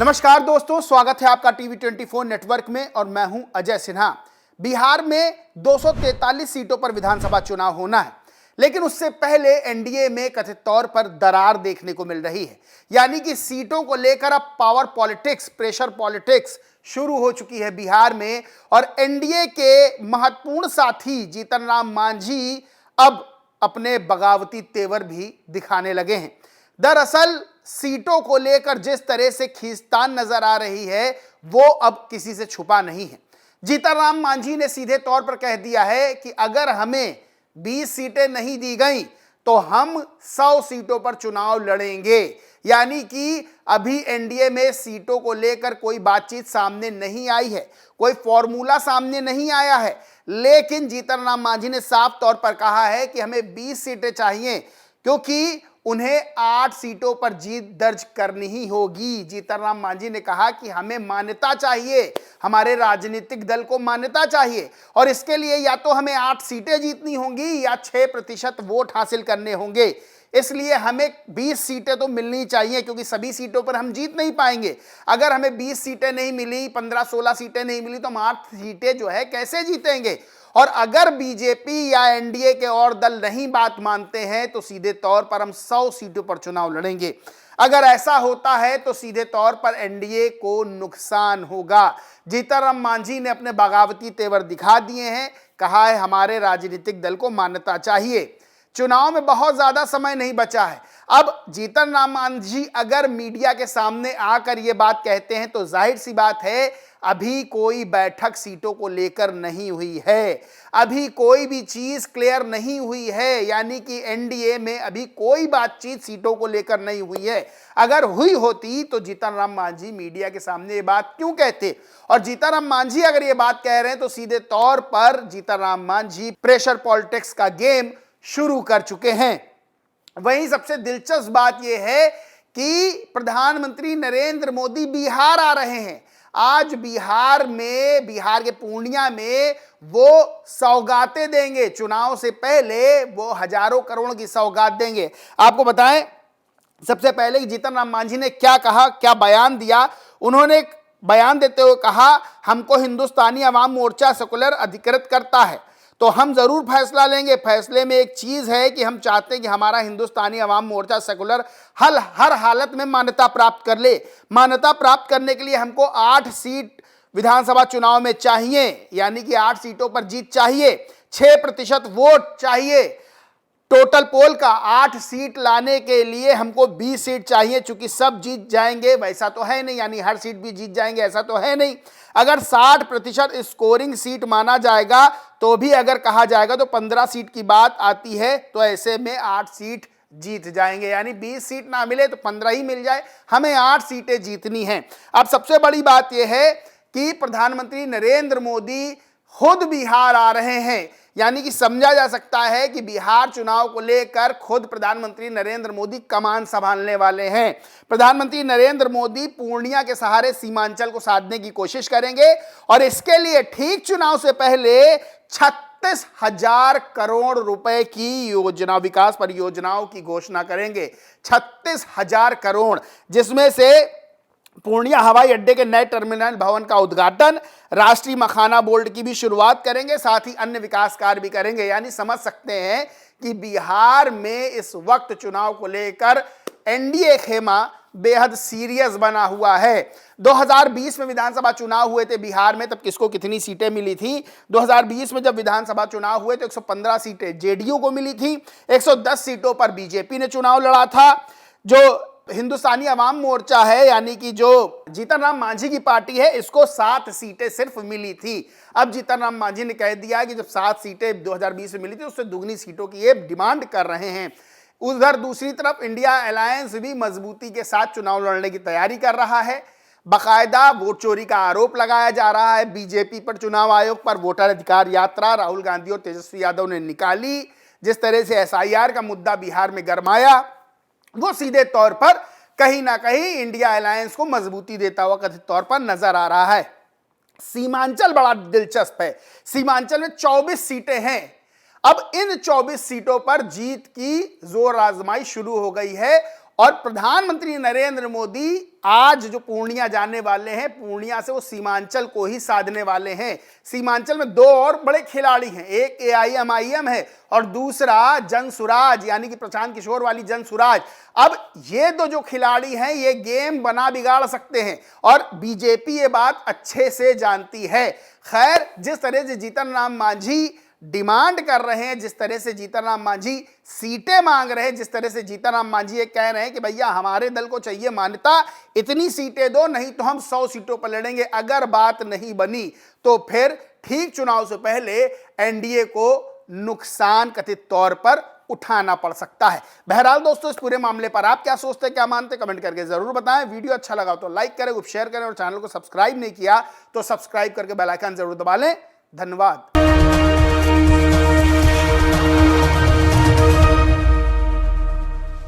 नमस्कार दोस्तों, स्वागत है आपका टीवी 24 नेटवर्क में और मैं हूं अजय सिन्हा। बिहार में 243 सीटों पर विधानसभा चुनाव होना है, लेकिन उससे पहले एनडीए में कथित तौर पर दरार देखने को मिल रही है। यानी कि सीटों को लेकर अब पावर पॉलिटिक्स, प्रेशर पॉलिटिक्स शुरू हो चुकी है बिहार में। और एनडीए के महत्वपूर्ण साथी जीतन राम मांझी अब अपने बगावती तेवर भी दिखाने लगे हैं। दरअसल सीटों को लेकर जिस तरह से खींचतान नजर आ रही है वो अब किसी से छुपा नहीं है। जीतन राम मांझी ने सीधे तौर पर कह दिया है कि अगर हमें 20 सीटें नहीं दी गई तो हम 100 सीटों पर चुनाव लड़ेंगे। यानी कि अभी एनडीए में सीटों को लेकर कोई बातचीत सामने नहीं आई है, कोई फॉर्मूला सामने नहीं आया है, लेकिन जीतन राम मांझी ने साफ तौर पर कहा है कि हमें 20 सीटें चाहिए, क्योंकि उन्हें 8 सीटों पर जीत दर्ज करनी ही होगी। जीतन राम मांझी ने कहा कि हमें मान्यता चाहिए, हमारे राजनीतिक दल को मान्यता चाहिए, और इसके लिए या तो हमें 8 सीटें जीतनी होंगी या 6% वोट हासिल करने होंगे। इसलिए हमें 20 सीटें तो मिलनी चाहिए, क्योंकि सभी सीटों पर हम जीत नहीं पाएंगे। अगर हमें 20 सीटें नहीं मिली, 15-16 सीटें नहीं मिली, तो हम 8 सीटें जो है कैसे जीतेंगे। और अगर बीजेपी या एनडीए के और दल नहीं बात मानते हैं तो सीधे तौर पर हम 100 सीटों पर चुनाव लड़ेंगे। अगर ऐसा होता है तो सीधे तौर पर एनडीए को नुकसान होगा। जीतन राम मांझी ने अपने बगावती तेवर दिखा दिए हैं, कहा है हमारे राजनीतिक दल को मान्यता चाहिए। चुनाव में बहुत ज्यादा समय नहीं बचा है। अब जीतन राम मांझी अगर मीडिया के सामने आकर ये बात कहते हैं तो जाहिर सी बात है अभी कोई बैठक सीटों को लेकर नहीं हुई है, अभी कोई भी चीज क्लियर नहीं हुई है। यानी कि एनडीए में अभी कोई बातचीत सीटों को लेकर नहीं हुई है। अगर हुई होती तो जीतन राम मांझी मीडिया के सामने ये बात क्यों कहते। और जीतन राम मांझी अगर ये बात कह रहे हैं तो सीधे तौर पर जीतन राम मांझी प्रेशर पॉलिटिक्स का गेम शुरू कर चुके हैं। वहीं सबसे दिलचस्प बात यह है कि प्रधानमंत्री नरेंद्र मोदी बिहार आ रहे हैं। आज बिहार में, बिहार के पूर्णिया में वो सौगातें देंगे। चुनाव से पहले वो हजारों करोड़ की सौगात देंगे। आपको बताएं सबसे पहले जीतन राम मांझी ने क्या कहा, क्या बयान दिया। उन्होंने बयान देते हुए कहा, हमको हिंदुस्तानी अवाम मोर्चा सेकुलर अधिकृत करता है तो हम जरूर फैसला लेंगे। फैसले में एक चीज है कि हम चाहते हैं कि हमारा हिंदुस्तानी अवाम मोर्चा सेकुलर हर हालत में मान्यता प्राप्त कर ले। मान्यता प्राप्त करने के लिए हमको 8 सीट विधानसभा चुनाव में चाहिए, यानी कि 8 सीटों पर जीत चाहिए, 6% वोट चाहिए। टोटल पोल का 8 सीट लाने के लिए हमको 20 सीट चाहिए। चूंकि सब जीत जाएंगे वैसा तो है नहीं, यानी हर सीट भी जीत जाएंगे ऐसा तो है नहीं। अगर 60% स्कोरिंग सीट माना जाएगा तो भी अगर कहा जाएगा तो 15 सीट की बात आती है, तो ऐसे में 8 सीट जीत जाएंगे। यानी 20 सीट ना मिले तो 15 ही मिल जाए, हमें 8 सीटें जीतनी हैं। अब सबसे बड़ी बात यह है कि प्रधानमंत्री नरेंद्र मोदी खुद बिहार आ रहे हैं। यानी कि समझा जा सकता है कि बिहार चुनाव को लेकर खुद प्रधानमंत्री नरेंद्र मोदी कमान संभालने वाले हैं। प्रधानमंत्री नरेंद्र मोदी पूर्णिया के सहारे सीमांचल को साधने की कोशिश करेंगे और इसके लिए ठीक चुनाव से पहले 36,000 करोड़ रुपए की योजना, विकास परियोजनाओं की घोषणा करेंगे। 36,000 करोड़, जिसमें से पूर्णिया हवाई अड्डे के नए टर्मिनल भवन का उद्घाटन, राष्ट्रीय मखाना बोर्ड की भी शुरुआत करेंगे, साथ ही अन्य विकास कार्य भी करेंगे। यानी समझ सकते हैं कि बिहार में इस वक्त चुनाव को लेकर एनडीए खेमा बेहद सीरियस बना हुआ है। 2020 में विधानसभा चुनाव हुए थे बिहार में, तब किसको कितनी सीटें मिली थी। 2020 में जब विधानसभा चुनाव हुए तो 115 सीटें जेडीयू को मिली थी, 110 सीटों पर बीजेपी ने चुनाव लड़ा था। जो हिंदुस्तानी अवाम मोर्चा है, यानी कि जो जीतन राम मांझी की पार्टी है, इसको 7 सीटें सिर्फ मिली थी। अब जीतन राम मांझी ने कह दिया कि जब 7 सीटें 2020 में मिली थी उससे दुगनी सीटों की ये डिमांड कर रहे हैं। उधर दूसरी तरफ इंडिया अलायंस भी मजबूती के साथ चुनाव लड़ने की तैयारी कर रहा है। बाकायदा वोट चोरी का आरोप लगाया जा रहा है बीजेपी पर। चुनाव आयोग पर वोटर अधिकार यात्रा राहुल गांधी और तेजस्वी यादव ने निकाली। जिस तरह से एसआईआर का मुद्दा बिहार में गरमाया, वो सीधे तौर पर कहीं ना कहीं इंडिया अलायंस को मजबूती देता हुआ कथित तौर पर नजर आ रहा है। सीमांचल बड़ा दिलचस्प है। सीमांचल में 24 सीटें हैं। अब इन 24 सीटों पर जीत की जोर आजमाई शुरू हो गई है और प्रधानमंत्री नरेंद्र मोदी आज जो पूर्णिया जाने वाले हैं, पूर्णिया से वो सीमांचल को ही साधने वाले हैं। सीमांचल में दो और बड़े खिलाड़ी हैं, एक AIM-IM है और दूसरा जनसुराज यानी कि प्रशांत किशोर वाली जनसुराज। अब ये दो जो खिलाड़ी हैं ये गेम बना बिगाड़ सकते हैं और बीजेपी ये बात अच्छे से जानती है। खैर, जिस तरह से जीतन राम मांझी डिमांड कर रहे हैं, जिस तरह से जीतन राम मांझी सीटें मांग रहे हैं, जिस तरह से जीतन राम मांझी ये कह रहे हैं कि भैया हमारे दल को चाहिए मान्यता, इतनी सीटें दो, नहीं तो हम 100 सीटों पर लड़ेंगे। अगर बात नहीं बनी तो फिर ठीक चुनाव से पहले एनडीए को नुकसान कथित तौर पर उठाना पड़ सकता है। बहरहाल दोस्तों, इस पूरे मामले पर आप क्या सोचते हैं, क्या मानते हैं, कमेंट करके जरूर बताएं। वीडियो अच्छा लगा तो लाइक करें, शेयर करें और चैनल को सब्सक्राइब नहीं किया तो सब्सक्राइब करके बेल आइकन जरूर दबा लें। धन्यवाद।